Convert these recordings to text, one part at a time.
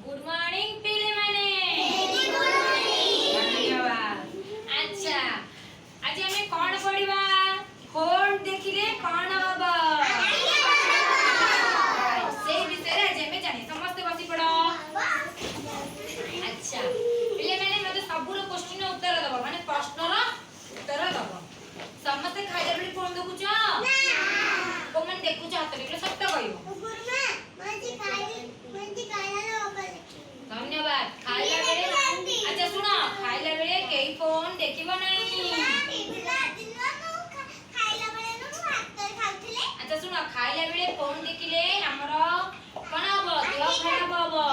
Good morning पिले माने धन्यवाद। अच्छा आज हमें कौन पढ़िबा फोन देखिले कौन हबो से विषय रे जे में जानी समस्त बसी पड़ो। अच्छा पिले माने मते सबुर क्वेश्चन उत्तर दबो माने प्रश्न रो उत्तर दबो। समस्त खाइले बली फोन देखुछ ना कोमन देखुछ हाथ रे सत्य कहियो धन्यवाद। खाइला बेले अच्छा सुनो खाइला बेले केई फोन देखिबो नहीं। अच्छा सुनो खाइला बेले फोन देखिले हमरो कोन हबो देह खराब हबो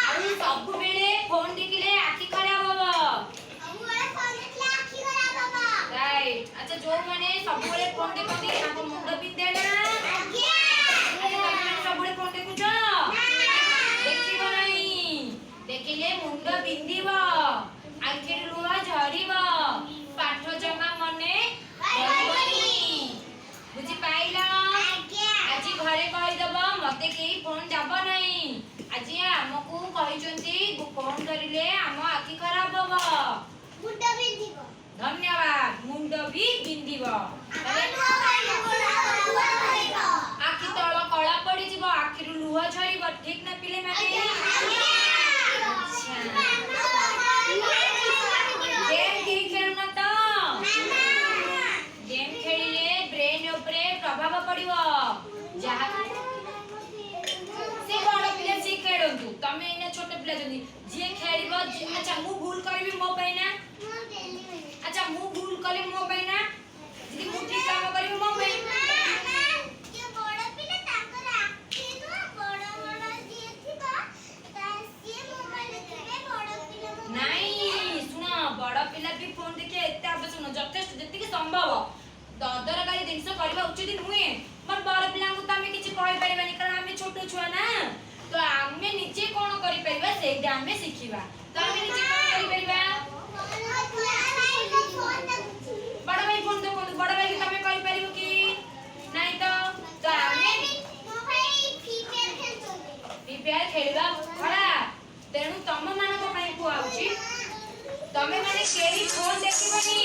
और सब बेले फोन देखिले आखि खराब हबो राइट। अच्छा जो माने सब बेले फोन देखती ताको मुंड बिंधे ना अच्छा सब बेले फोन देखुछ देखिबो नहीं देखिले मुंड बिंधिबो आखि लुहा झरिबो पाठ जमा मने रहबनी बुझी पाइला। आज घरे कहि दबो मते के फोन जाबो नहीं आज हमकु कहिचंती फोन करिले हम आखि खराब हबो मुंड बिंधिबो धन्यवाद मुंड भी बिंधिबो आखि तळ कळा पड़ी जिवो आखि लुहा झरिबो ठीक ना पिले माने। गेम की खेलना तो गेम खेलिले ब्रेन ऊपर प्रभाव पड़िबो जहा से बड़ पिले से खेलंतु तमे एने छोट पिले जनी जे खेलिबो अच्छा मु भूल करबी मो पैना अच्छा मु भूल कले मो पैना जदी मु ठीक काम करबी मो पैना बड़ पिला भी फोन देखिए एते आवश्यक न जथेष्ट जति कि संभव दरकारी जिनस करबा उचित नुहे मर बड़ पिला को तमे किछि कहि परिबानी कारण हमें छोटो छुआ ना तो हमें निजे कोन करि परिबा सेटा हमें सिखिबा तो हमें निजे कोन करि परिबा बड़ भाई फोन देखो बड़ भाई के तमे कहि परिबो कि नहीं तो हमें फ्री फायर खेलबा खरा तेनु तम मान को पई को आउची तमे माने केही फोन देखिबनी